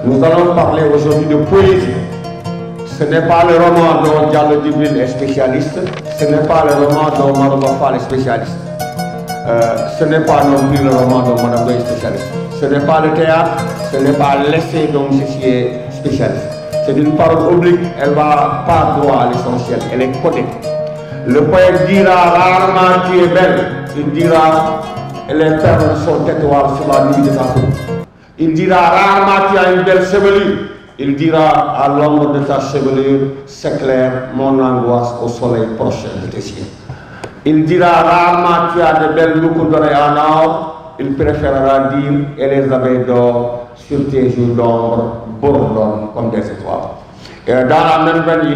Nous allons parler aujourd'hui de poésie. Ce n'est pas le roman dont Diallo Djibril est spécialiste, ce n'est pas le roman dont Marouba Fall est spécialiste, ce n'est pas non plus le roman dont Madame Doye est spécialiste, ce n'est pas le théâtre, ce n'est pas l'essai dont je suis spécialiste. C'est une parole oblique, elle ne va pas droit à l'essentiel, elle est codée. Le poète dira rarement tu es belle, il dira les perles sont étoiles sur la nuit de ta peau. Il dira rarement tu as une belle chevelure, il dira à l'ombre de ta chevelure s'éclaire mon angoisse au soleil prochain de tes yeux. Il dira rarement tu as de belles boucles d'oreilles en or, il préférera dire et les abeilles d'or sur tes joues d'ombre bourdonnent comme des étoiles. Et dans la même veine,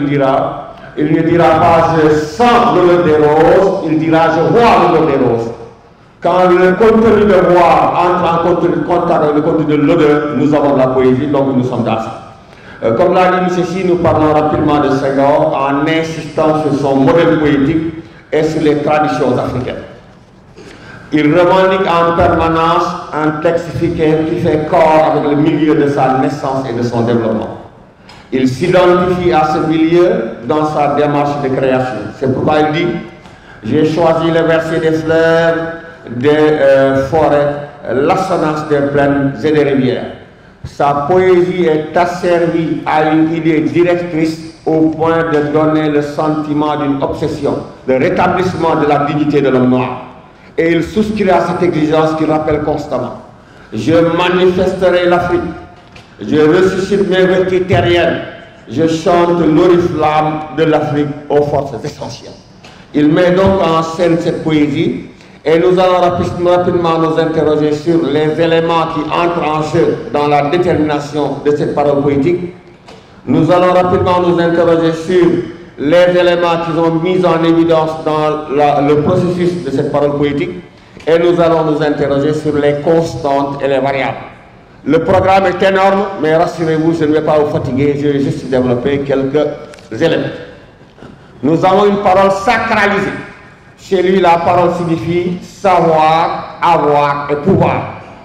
il ne dira pas je sens l'odeur des roses, il dira je vois l'odeur des roses. Quand le contenu de voix entre en contact avec le contenu de l'odeur, nous avons de la poésie, donc nous sommes dans ça. Comme l'a dit M. Sy, nous parlons rapidement de Senghor en insistant sur son modèle poétique et sur les traditions africaines. Il revendique en permanence un texte africain qui fait corps avec le milieu de sa naissance et de son développement. Il s'identifie à ce milieu dans sa démarche de création. C'est pourquoi il dit « J'ai choisi le verset des fleurs, des forêts, l'assonance des plaines et des rivières. » Sa poésie est asservie à une idée directrice au point de donner le sentiment d'une obsession, de rétablissement de la dignité de l'homme noir. Et il souscrit à cette exigence qui rappelle constamment « Je manifesterai l'Afrique, je ressuscite mes vertus terriennes, je chante l'oriflamme de l'Afrique aux forces essentielles. » Il met donc en scène cette poésie et nous allons rapidement nous interroger sur les éléments qui entrent en jeu dans la détermination de cette parole poétique. Nous allons rapidement nous interroger sur les éléments qui sont mis en évidence dans le processus de cette parole poétique et nous allons nous interroger sur les constantes et les variables. Le programme est énorme, mais rassurez-vous, je ne vais pas vous fatiguer, je vais juste développer quelques éléments. Nous avons une parole sacralisée. Chez lui, la parole signifie savoir, avoir et pouvoir.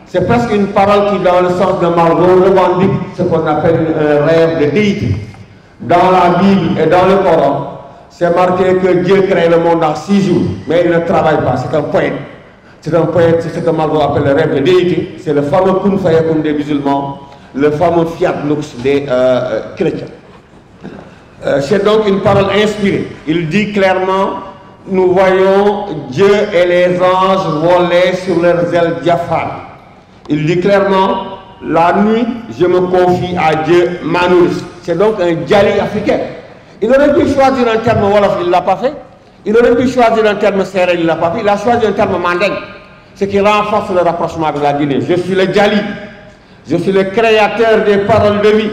C'est presque une parole qui, dans le sens de Margot, revendique ce qu'on appelle un rêve de déité. Dans la Bible et dans le Coran, c'est marqué que Dieu crée le monde en 6 jours, mais il ne travaille pas, c'est un poète. C'est un poète, c'est ce que Margot appelle le rêve de déité. C'est le fameux Kun Fayakun des musulmans, le fameux Fiat Lux des chrétiens. C'est donc une parole inspirée. Il dit clairement, nous voyons Dieu et les anges voler sur leurs ailes diaphanes. Il dit clairement, la nuit, je me confie à Dieu, ma nourrice. C'est donc un djali africain. Il aurait pu choisir un terme Wolof, il ne l'a pas fait. Il aurait pu choisir un terme Sérère, il ne l'a pas fait. Il a choisi un terme Mandeng, ce qui renforce le rapprochement avec la Guinée. Je suis le djali, je suis le créateur des paroles de vie,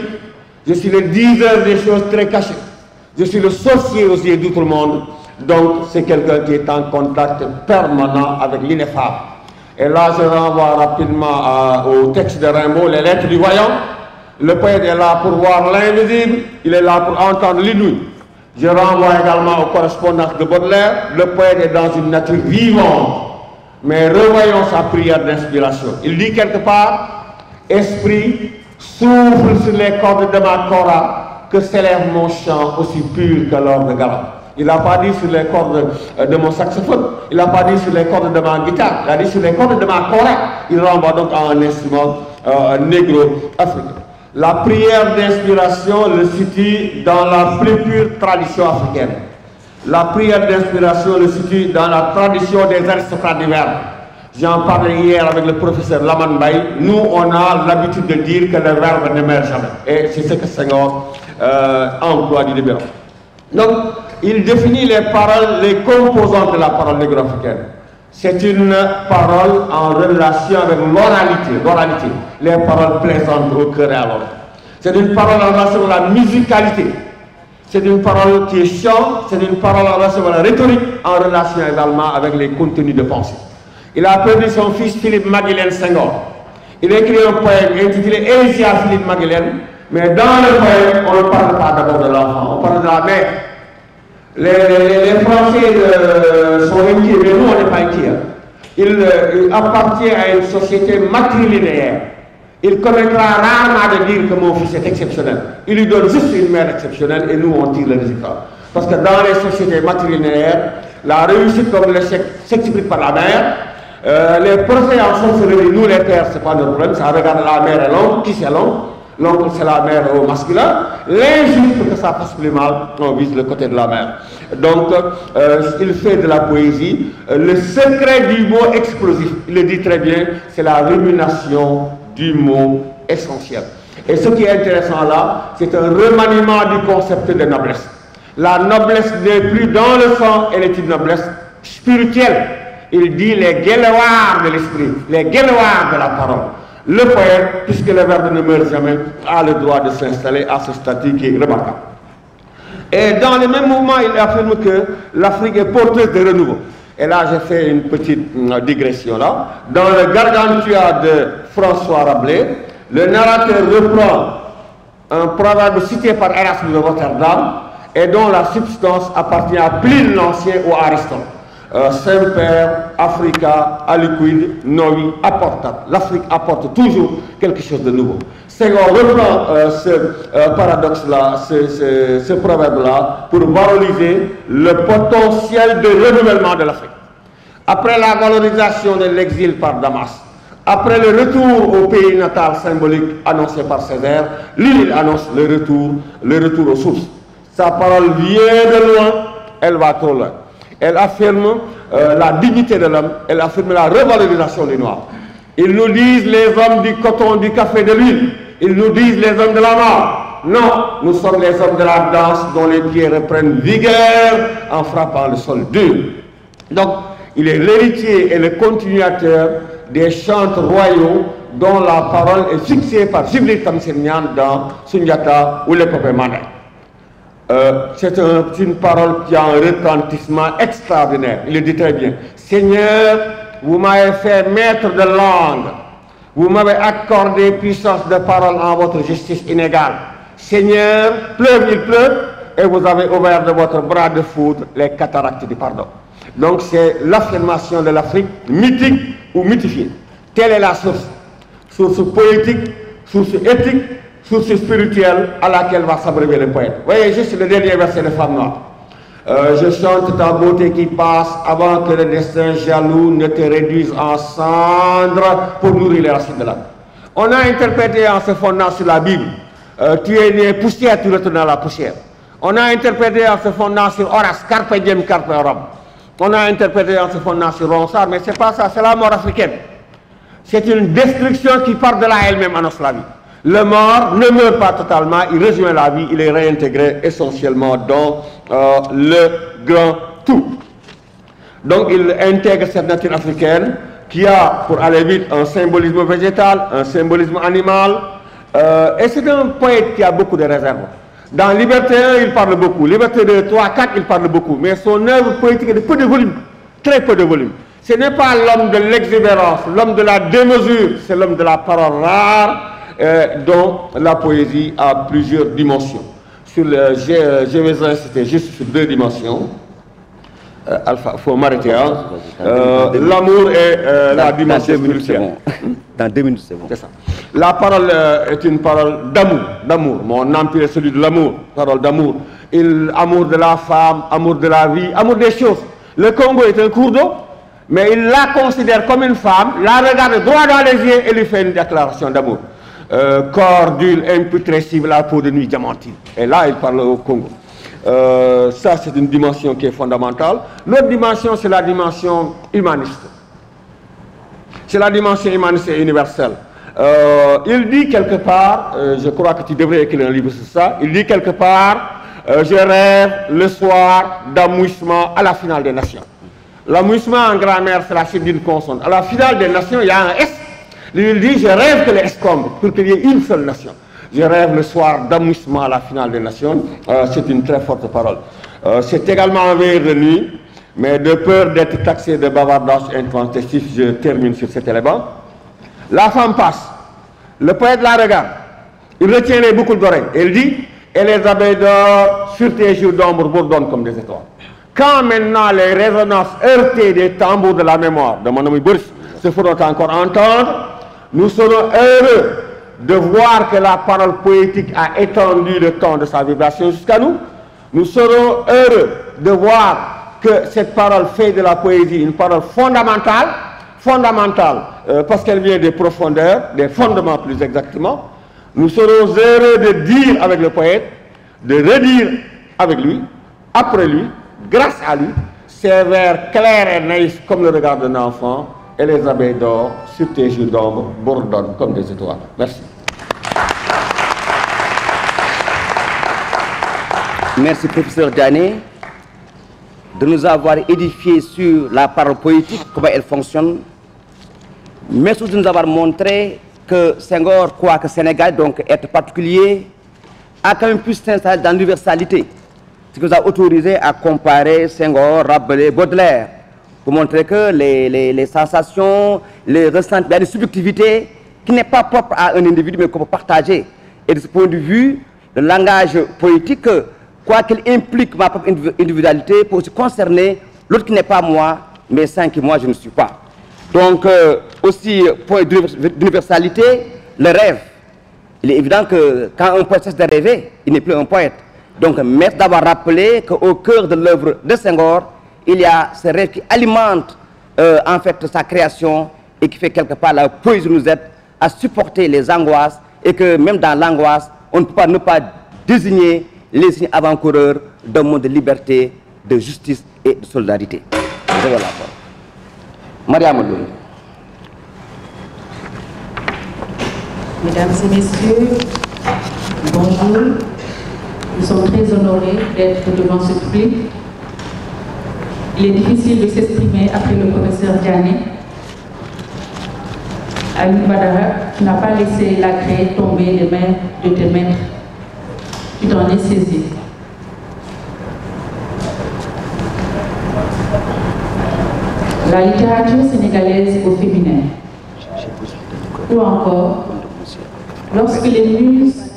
je suis le diseur des choses très cachées, je suis le sorcier aux yeux d'outre-monde. Donc c'est quelqu'un qui est en contact permanent avec l'ineffable. Et là je renvoie rapidement au texte de Rimbaud, les lettres du voyant. Le poète est là pour voir l'invisible, il est là pour entendre l'inouï. Je renvoie également aux correspondances de Baudelaire. Le poète est dans une nature vivante. Mais revoyons sa prière d'inspiration. Il dit quelque part, esprit, souffle sur les cordes de ma cora, que s'élève mon chant aussi pur que l'or de Galant. Il n'a pas dit sur les cordes de mon saxophone, il n'a pas dit sur les cordes de ma guitare, il a dit sur les cordes de ma cora. Il renvoie donc à un instrument négro-africain. La prière d'inspiration le situe dans la plus pure tradition africaine. La prière d'inspiration le situe dans la tradition des aristocrates du verbe. J'en parlais hier avec le professeur Laman Baye. Nous, on a l'habitude de dire que le verbe ne meurt jamais. Et c'est ce que Senghor emploie du libéral. Donc, il définit les paroles, les composantes de la parole négro-africaine. C'est une parole en relation avec l'oralité, les paroles plaisantes au cœur et à l'oreille. C'est une parole en relation avec la musicalité. C'est une parole qui est chant, c'est une parole en relation avec la rhétorique, en relation également avec les contenus de pensée. Il a perdu son fils Philippe Maguilène Senghor. Il a écrit un poème intitulé Élégia Philippe Maguilène, mais dans le poème, on ne parle pas d'abord de l'enfant, on parle de la mère. Les Français sont inquiets, mais nous on n'est pas inquiets. Il appartient à une société matrilinéaire. Il commettra rarement de dire que mon fils est exceptionnel. Il lui donne juste une mère exceptionnelle et nous on tire le résultat. Parce que dans les sociétés matrilinéaires, la réussite comme l'échec s'explique par la mère. Les procès en sont célébrés, nous les pères, c'est pas notre problème, ça regarde la mère et l'oncle, qui c'est l'oncle? L'oncle c'est la mère au masculin. L'injuste pour que ça fasse plus mal, on vise le côté de la mère. Donc, il fait de la poésie. Le secret du mot explosif, il le dit très bien, c'est la rumination du mot essentiel. Et ce qui est intéressant là, c'est un remaniement du concept de noblesse. La noblesse n'est plus dans le sang, elle est une noblesse spirituelle. Il dit les guéloirs de l'esprit, les guéloirs de la parole. Le poète, puisque le verbe ne meurt jamais, a le droit de s'installer à ce statut qui est remarquable. Et dans le même mouvement, il affirme que l'Afrique est porteuse de renouveau. Et là, j'ai fait une petite digression là. Dans le Gargantua de François Rabelais, le narrateur reprend un proverbe cité par Erasme de Rotterdam et dont la substance appartient à Pline l'Ancien ou à Aristote. Semper, Africa, aliquid, novi, apportat. L'Afrique apporte toujours quelque chose de nouveau. Senghor reprend ce paradoxe-là, ce proverbe-là, pour valoriser le potentiel de renouvellement de l'Afrique. Après la valorisation de l'exil par Damas, après le retour au pays natal symbolique annoncé par Césaire, lui, il annonce le retour aux sources. Sa parole vient de loin, elle va trop loin. Elle affirme la dignité de l'homme, elle affirme la revalorisation des Noirs. Ils nous disent les hommes du coton, du café, de l'huile. Ils nous disent les hommes de la mort. Non, nous sommes les hommes de la danse dont les pieds reprennent vigueur en frappant le sol dur. Donc, il est l'héritier et le continuateur des chantes royaux dont la parole est fixée par Djibril Tamsir-Niane dans Sundiata ou l'épopée Mandé. C'est une parole qui a un retentissement extraordinaire. Il le dit très bien. Seigneur, vous m'avez fait maître de langue. Vous m'avez accordé puissance de parole en votre justice inégale. Seigneur, pleuve, il pleuve, et vous avez ouvert de votre bras de foudre les cataractes du pardon. Donc c'est l'affirmation de l'Afrique mythique ou mythifiée. Telle est la source. Source politique, source éthique, source spirituelle à laquelle va s'abreuver le poète. Voyez juste le dernier verset de Femme Noire. Je chante ta beauté qui passe avant que le destin jaloux ne te réduise en cendres pour nourrir les racines de l'âme. On a interprété en se fondant sur la Bible. Tu es né poussière, tu retournes à la poussière. On a interprété en se fondant sur Horace, Carpe diem, Carpe Horum. On a interprété en se fondant sur Ronsard, mais c'est pas ça, c'est la mort africaine. C'est une destruction qui part de là elle-même en Oslavie. Le mort ne meurt pas totalement, il rejoint la vie, il est réintégré essentiellement dans le grand tout. Donc il intègre cette nature africaine qui a, pour aller vite, un symbolisme végétal, un symbolisme animal, et c'est un poète qui a beaucoup de réserves. Dans Liberté 1, il parle beaucoup, Liberté 2, 3, 4, il parle beaucoup, mais son œuvre poétique est de peu de volume, très peu de volume. Ce n'est pas l'homme de l'exubérance, l'homme de la démesure, c'est l'homme de la parole rare, dont la poésie a plusieurs dimensions. Sur le Gévésin, c'était juste sur 2 dimensions. Alpha, il faut m'arrêter. Hein. L'amour et la dimension spirituelle. Dans 2 minutes, c'est bon. C'est ça. La parole est une parole d'amour. Mon empire est celui de l'amour, parole d'amour. Amour de la femme, amour de la vie, amour des choses. Le Congo est un cours d'eau, mais il la considère comme une femme, la regarde droit dans les yeux et lui fait une déclaration d'amour. Corps d'huile imputrescible, la peau de nuit diamantine. Et là, il parle au Congo. Ça, c'est une dimension qui est fondamentale. L'autre dimension, c'est la dimension humaniste. C'est la dimension humaniste et universelle. Il dit quelque part, je crois que tu devrais écrire un livre sur ça, il dit quelque part, je rêve le soir d'amouissement à la finale des nations. L'amouissement en grammaire, c'est la suite d'une consonne. À la finale des nations, il y a un S. Il dit, je rêve que les S tombent pour qu'il y ait une seule nation. Je rêve le soir d'amouissement à la finale des nations. C'est une très forte parole. C'est également un veilleur de nuit, mais de peur d'être taxé de bavardage intempestif, je termine sur cet élément. La femme passe. Le poète la regarde. Il retient les boucles d'oreilles. Il dit, et les abeilles d'or sur tes jours d'ombre bourdonnent comme des étoiles. Quand maintenant les résonances heurtées des tambours de la mémoire de mon ami Boris se feront encore entendre, nous serons heureux de voir que la parole poétique a étendu le temps de sa vibration jusqu'à nous. Nous serons heureux de voir que cette parole fait de la poésie une parole fondamentale, parce qu'elle vient des profondeurs, des fondements plus exactement. Nous serons heureux de dire avec le poète, de redire avec lui, après lui, grâce à lui, ces vers clairs et naïfs comme le regard d'un enfant, et les abeilles d'or sur tes joues d'ombre bourdonnent comme des étoiles. Merci. Merci, professeur Diané, de nous avoir édifié sur la parole poétique, comment elle fonctionne, mais surtout de nous avoir montré que Senghor, quoique Sénégal, donc être particulier, a quand même pu s'installer dans l'universalité, ce qui nous a autorisé à comparer Senghor, Rabelais, Baudelaire, pour montrer que les sensations, les ressentis, il y a des subjectivités qui n'est pas propre à un individu, mais qu'on peut partager. Et de ce point de vue, le langage poétique, quoi qu'il implique ma propre individualité, peut aussi concerner l'autre qui n'est pas moi, mais sans qui moi je ne suis pas. Donc, aussi, point d'universalité, le rêve. Il est évident que quand un poète cesse de rêver, il n'est plus un poète. Donc, merci d'avoir rappelé qu'au cœur de l'œuvre de Senghor, il y a ce rêve qui alimente en fait sa création et qui fait quelque part la poésie nous aide à supporter les angoisses et que même dans l'angoisse, on ne peut pas ne pas désigner les signes avant-coureurs d'un monde de liberté, de justice et de solidarité. Je vais la parole. Mariama Ndoye. Mesdames et messieurs, bonjour. Nous sommes très honorés d'être devant ce public. Il est difficile de s'exprimer après le professeur Diané. Alioune Badara, tu n'as pas laissé la craie tomber des mains de tes maîtres. Tu t'en es saisi. La littérature sénégalaise au féminin. Ou encore, lorsque les muses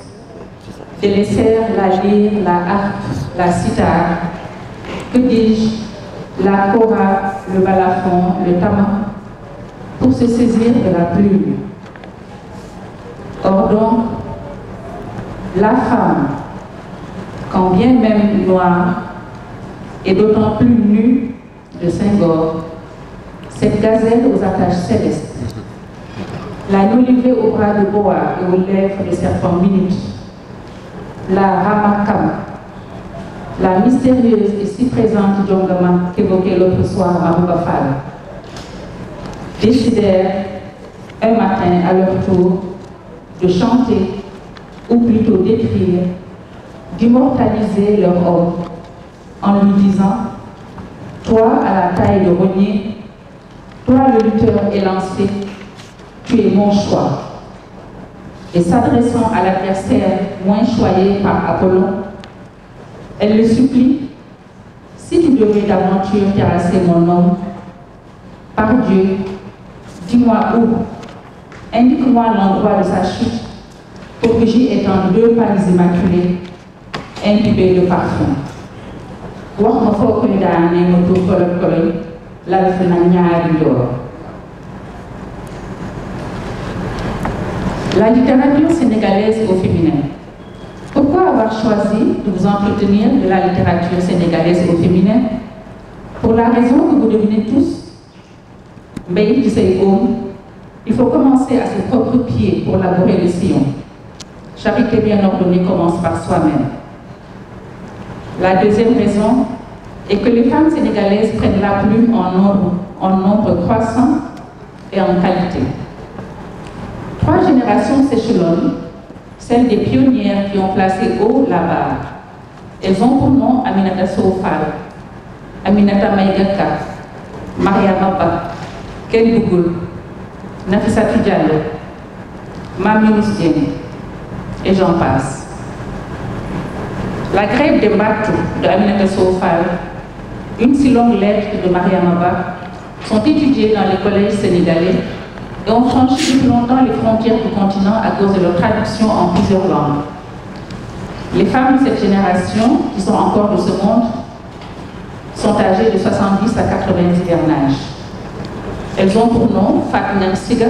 délaissèrent la lyre, la harpe, la cithare, que dis-je, la kora, le balafon, le tama, pour se saisir de la plume. Or donc, la femme, quand bien même noire, et d'autant plus nue de Senghor, cette gazelle aux attaches célestes, la nolivée au bras de boa et aux lèvres de serpent minute, la ramakam, la mystérieuse et si présente Djongama qu'évoquait l'autre soir Mabouba Fall, décidèrent un matin à leur tour de chanter, ou plutôt d'écrire, d'immortaliser leur homme en lui disant « Toi à la taille de rogner, toi le lutteur élancé, tu es mon choix. » Et s'adressant à l'adversaire moins choyé par Apollon, elle le supplie « Si tu devais d'aventure terrasser mon homme, par Dieu, dis-moi où, indique-moi l'endroit de sa chute pour que j'y étende 2 pales immaculées, imbibées de parfum. Wax ma foo koy daane ma tuur koloñ lal fi na ñaari njoor. La littérature sénégalaise au féminin. Pourquoi avoir choisi de vous entretenir de la littérature sénégalaise au féminin? Pour la raison que vous devinez tous. Mbaye Gisey Oum, il faut commencer à ses propres pieds pour labourer le sillon. Charité bien ordonnée commence par soi-même. La deuxième raison est que les femmes sénégalaises prennent la plume en nombre croissant et en qualité. 3 générations s'échelonnent, celles des pionnières qui ont placé haut la barre. Elles ont pour nom Aminata Sow Fall, Aminata Maïgaka, Mariama Ba, Ken Bougoul, Nafissatou Diallo, Mame Younous Dieng, et j'en passe. La grève des Mbatou de Aminata Sow Fall, une si longue lettre de Mariama Ba, sont étudiées dans les collèges sénégalais et ont franchi depuis longtemps les frontières du continent à cause de leur traduction en plusieurs langues. Les femmes de cette génération, qui sont encore de ce monde, sont âgées de 70 à 80 hivernages. Elles ont pour nom Fatma Siga,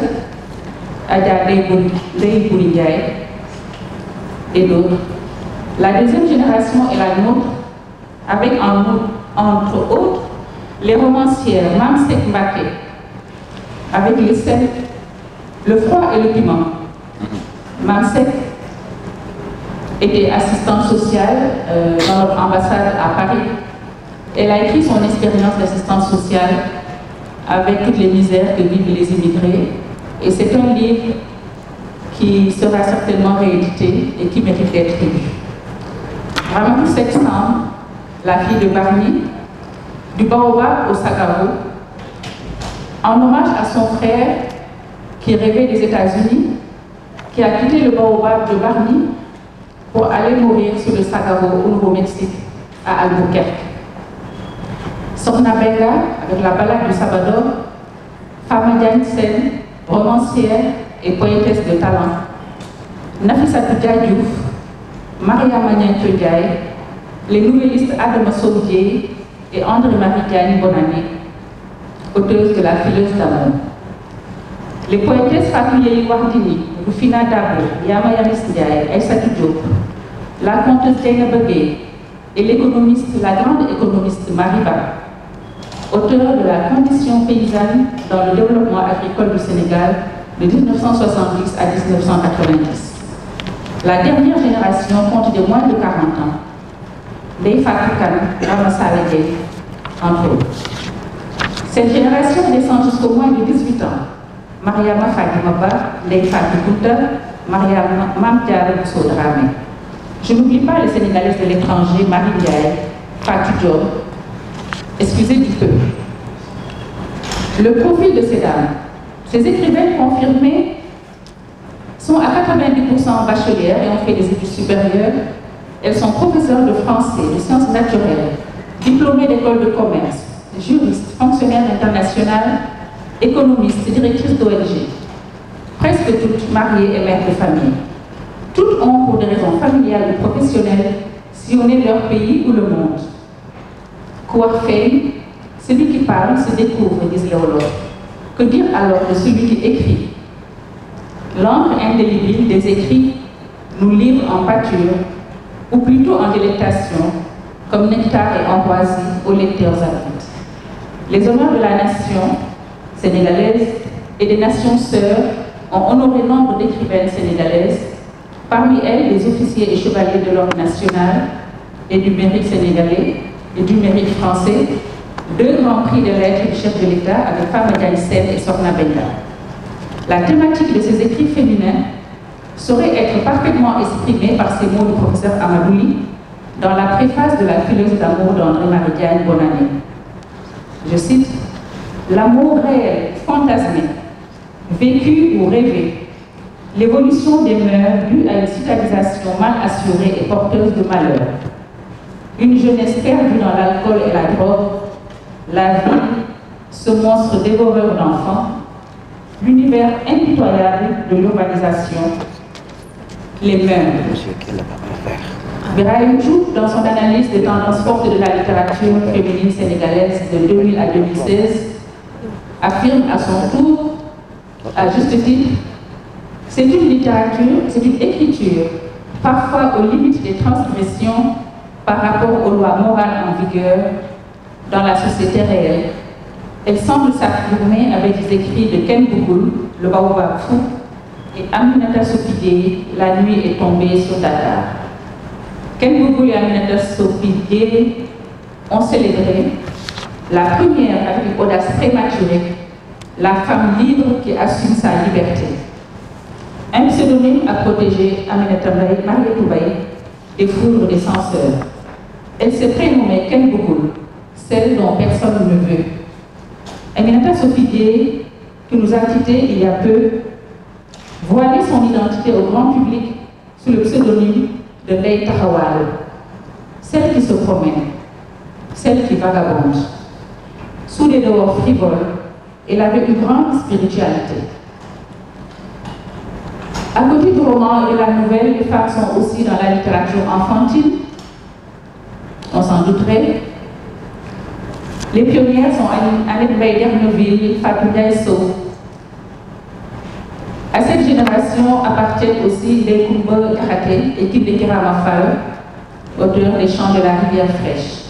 Adja Ndeye Boury Ndiaye et d'autres. La deuxième génération est la nôtre, avec entre autres les romancières Mam Seck Mbacké, avec les sel, le froid et le piment. Mam Seck était assistante sociale dans notre ambassade à Paris. Elle a écrit son expérience d'assistante sociale avec toutes les misères que vivent les immigrés. Et c'est un livre qui sera certainement réédité et qui mérite d'être lu. Ramatoul Seck Samb, la fille de Bargny, du Baobab au Sagavo, en hommage à son frère qui rêvait des États-Unis, qui a quitté le Baobab de Bargny pour aller mourir sur le Sagavo au Nouveau-Mexique, à Albuquerque. Sokhna Benga, avec la balade du Sabador, Fama Diagne Sène, romancière et poétesse de talent. Nafissatou Dia Diouf, Mariama Nianthio Ndiaye, les nouvellistes Adama Sow Dieye et André-Marie Diagne Bonannée, auteuse de La Fileuse d'amour. Les poétesses Fatou Yeye Wardini, Rufina Dabo, Yama Yamis Ndiaye, Aïssatou Diop, la conteuse Dieynaba Gueye et l'économiste, la grande économiste Mariba, auteur de La condition paysanne dans le développement agricole du Sénégal de 1970 à 1990. La dernière génération compte de moins de 40 ans. Ndeye Fatou Kane, Rama Saleh Gueye, entre autres. Cette génération descend jusqu'au moins de 18 ans. Mariama Fadima Ba, Ndeye Fatou Kounta, Mariama Mame Diarra Bousso Dramé. Je n'oublie pas les Sénégalaises de l'étranger, Marie Ndiaye, Fatou Diop, excusez du peu. Le profil de ces dames, ces écrivaines confirmées sont à 90% bachelières et ont fait des études supérieures. Elles sont professeurs de français, de sciences naturelles, diplômées d'écoles de commerce, juristes, fonctionnaires internationales, économistes, directrices d'ONG. Presque toutes mariées et mères de famille. Toutes ont, pour des raisons familiales ou professionnelles, sillonné leur pays ou le monde. Kouarfei, celui qui parle se découvre, disent les Wolof. Que dire alors de celui qui écrit? L'encre indélébile des écrits nous livre en pâture, ou plutôt en délectation, comme nectar et ambroisie aux lecteurs avides. Les honneurs de la nation sénégalaise et des nations sœurs ont honoré nombre d'écrivaines sénégalaises, parmi elles les officiers et chevaliers de l'ordre national et du mérite sénégalais et du mérite français, 2 grands prix de lettres du chef de l'État avec Fama Diagne Sène et Sokhna Benga. La thématique de ces écrits féminins saurait être parfaitement exprimée par ces mots du professeur Amadouli dans la préface de La Fileuse d'amour d'André-Marie Diagne Bonannée. Je cite: l'amour réel, fantasmé, vécu ou rêvé, l'évolution des mœurs due à une citadisation mal assurée et porteuse de malheur, une jeunesse perdue dans l'alcool et la drogue, la vie, ce monstre dévoreur d'enfants, l'univers impitoyable de l'urbanisation, les mœurs. Birahim Diouf, dans son analyse des tendances fortes de la littérature féminine sénégalaise de 2000 à 2016, affirme à son tour, à juste titre, c'est une littérature, c'est une écriture, parfois aux limites des transgressions par rapport aux lois morales en vigueur dans la société réelle. Elle semble s'affirmer avec des écrits de Ken Bougoul, Le Baobab fou, et Aminata Sophie Dieye, La nuit est tombée sur Dakar. Ken Bougoul et Aminata Sophie Dieye ont célébré la première avec une audace prématurée, la femme libre qui assume sa liberté. Un pseudonyme a protégé Aminata Marietou Baye des foudres des censeurs. Elle s'est prénommée Ken Bougoul, celle dont personne ne veut. Aminata Sophie Dieye, qui nous a quittés il y a peu, voilait son identité au grand public sous le pseudonyme de Ndeye Taxawalo, celle qui se promène, celle qui vagabonde. Sous des dehors frivoles, elle avait une grande spiritualité. À côté du roman et de la nouvelle, les femmes sont aussi dans la littérature enfantine. On s'en douterait. Les pionnières sont Annette Mbaye d'Erneville, Fatou Ndiaye Sow, À cette génération appartiennent aussi les Koumba Diakhaté et Kinde Kirama Fall, auteurs des Chants de la rivière fraîche.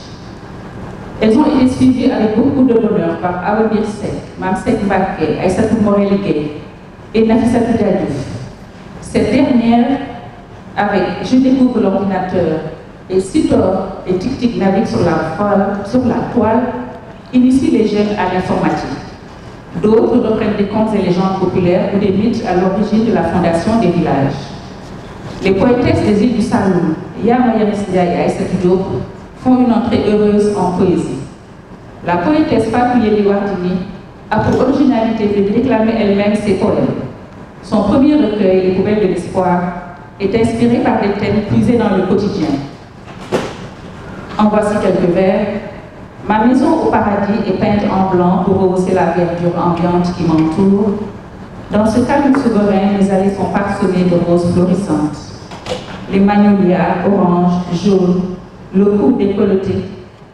Elles ont été suivies avec beaucoup de bonheur par Awa Sek, Mamsek Mbaké, Aïssatou Morel-Gueye et Nafissatou Diadouf. Cette dernière, avec Je découvre l'ordinateur et Sitor et Tic Tic navigue sur la toile, initie les jeunes à l'informatique. D'autres reprennent des contes et légendes populaires ou des mythes à l'origine de la fondation des villages. Les poétesses des îles du Saloum, Yama Yarissia et Aïssatou Diop, font une entrée heureuse en poésie. La poétesse Fatou Yeli Wardini a pour originalité de déclamer elle-même ses poèmes. Son premier recueil, Les Poubelles de l'espoir, est inspiré par des thèmes puisés dans le quotidien. En voici quelques vers. Ma maison au paradis est peinte en blanc pour rehausser la verdure ambiante qui m'entoure. Dans ce calme souverain, mes allées sont parsemées de roses florissantes. Les magnolias, oranges, jaunes, le cou décolleté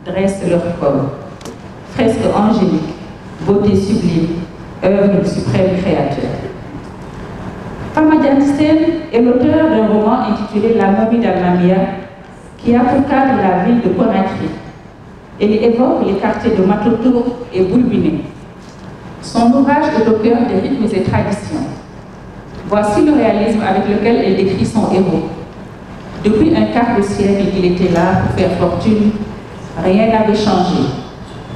dressent leur corps. Fresque angélique, beauté sublime, œuvre du suprême créateur. Fama Diagne Sène est l'auteur d'un roman intitulé La momie d'Almamia, qui a pour cadre la ville de Conakry. Elle évoque les quartiers de Matoto et Boulbiné. Son ouvrage est au cœur des rythmes et traditions. Voici le réalisme avec lequel elle décrit son héros. Depuis un quart de siècle, il était là pour faire fortune. Rien n'avait changé.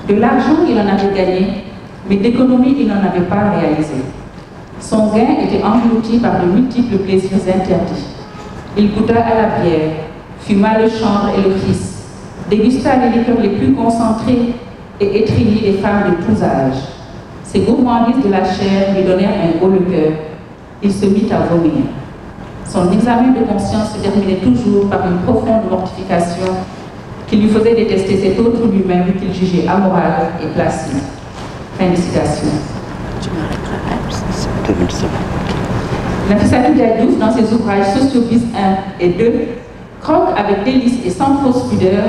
De l'argent, il en avait gagné, mais d'économie, il n'en avait pas réalisé. Son gain était englouti par de multiples plaisirs interdits. Il goûta à la bière, fuma le chanvre et le fils, dégusta les liqueurs les plus concentrées et étreignit les femmes de tous âges. Ces gourmandises de la chair lui donnèrent un haut le cœur. Il se mit à vomir. Son examen de conscience se terminait toujours par une profonde mortification qui lui faisait détester cet autre lui-même qu'il jugeait amoral et placide. Fin de citation. Nafissatou Diadouf, dans ses ouvrages Sociovis 1 et 2, croque avec délice et sans fausse pudeur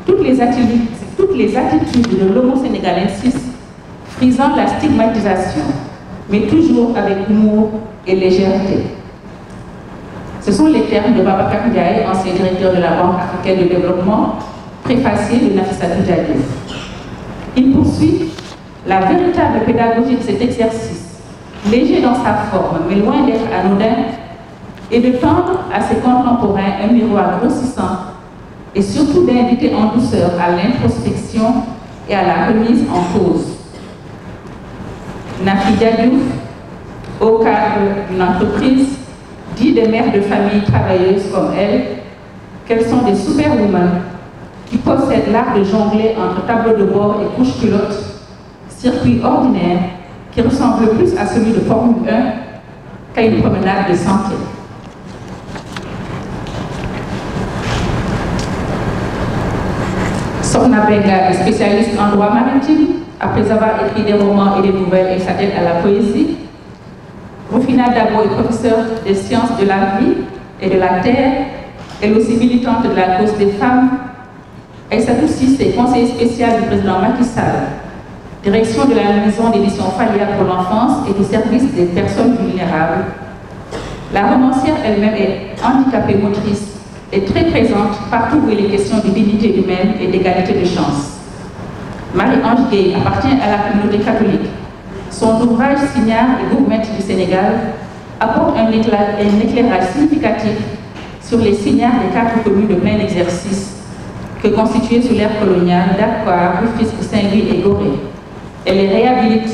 toutes les attitudes de l'homo-sénégalensis, frisant la stigmatisation, mais toujours avec humour et légèreté. Ce sont les termes de Babacar Ndiaye, ancien directeur de la Banque africaine de développement, préfacé de Nafissatou Diadouf. Il poursuit la véritable pédagogie de cet exercice, léger dans sa forme, mais loin d'être anodin, et de tendre à ses contemporains un miroir grossissant et surtout d'inviter en douceur à l'introspection et à la remise en cause. Nafi Diadouf, au cadre d'une entreprise, dit des mères de famille travailleuses comme elle qu'elles sont des superwomen qui possèdent l'art de jongler entre tableau de bord et couche-culotte, circuit ordinaire qui ressemble plus à celui de Formule 1 qu'à une promenade de santé. Sokhna Benga est spécialiste en droit maritime. Après avoir écrit des romans et des nouvelles, elle s'attelle à la poésie. Rufina Dabo est professeure des sciences de la vie et de la terre, elle aussi militante de la cause des femmes. Aïssatou Cissé, conseiller spécial du président Macky Sall, direction de la maison d'édition Falia pour l'enfance et du service des personnes vulnérables. La romancière elle-même est handicapée motrice et très présente partout où il est question de dignité humaine et d'égalité de chance. Marie-Ange Gueye appartient à la communauté catholique. Son ouvrage Signard et Gourmette du Sénégal apporte un éclairage significatif sur les signards des 4 communes de plein exercice que constituaient sous l'ère coloniale Dakar, Rufisque, Saint-Louis et Gorée. Elle les réhabilite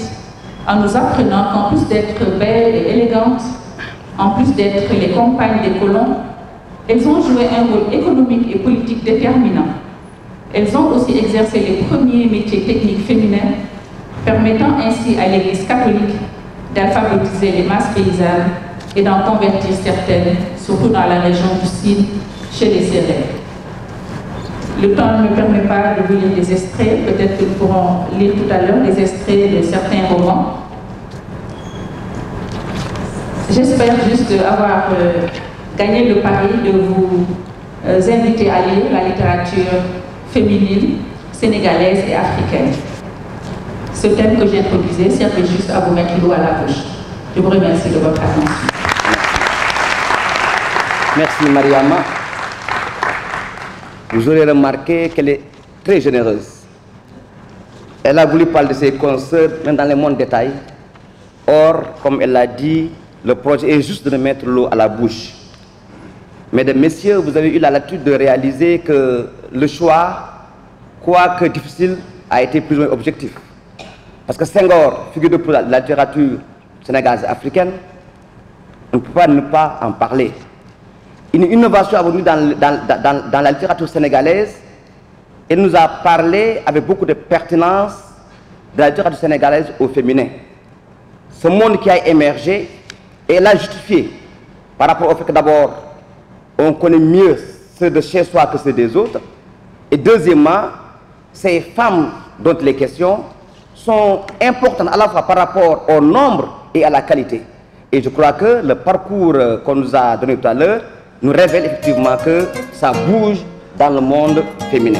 en nous apprenant qu'en plus d'être belles et élégantes, en plus d'être les compagnes des colons, elles ont joué un rôle économique et politique déterminant. Elles ont aussi exercé les premiers métiers techniques féminins, permettant ainsi à l'Église catholique d'alphabétiser les masses paysannes et d'en convertir certaines, surtout dans la région du Sine, chez les Sérères. Le temps ne me permet pas de vous lire des extraits, peut-être que nous pourrons lire tout à l'heure des extraits de certains romans. J'espère juste avoir gagné le pari de vous inviter à lire la littérature féminine, sénégalaise et africaine. Ce thème que j'introduisais servait juste à vous mettre l'eau à la bouche. Je vous remercie de votre attention. Merci Mariama. Vous aurez remarqué qu'elle est très généreuse. Elle a voulu parler de ses consoeurs, même dans les mondes détails. Or, comme elle l'a dit, le projet est juste de mettre l'eau à la bouche. Mesdames, Messieurs, vous avez eu la latitude de réaliser que le choix, quoique difficile, a été plus ou moins objectif. Parce que Senghor, figure de la littérature sénégalaise africaine, on ne peut pas ne pas en parler. Une innovation est venue dans la littérature sénégalaise. Elle nous a parlé avec beaucoup de pertinence de la littérature sénégalaise au féminin. Ce monde qui a émergé, elle l'a justifié par rapport au fait que d'abord, on connaît mieux ceux de chez soi que ceux des autres. Et deuxièmement, ces femmes dont les questions sont importantes à la fois par rapport au nombre et à la qualité. Et je crois que le parcours qu'on nous a donné tout à l'heure nous révèle effectivement que ça bouge dans le monde féminin.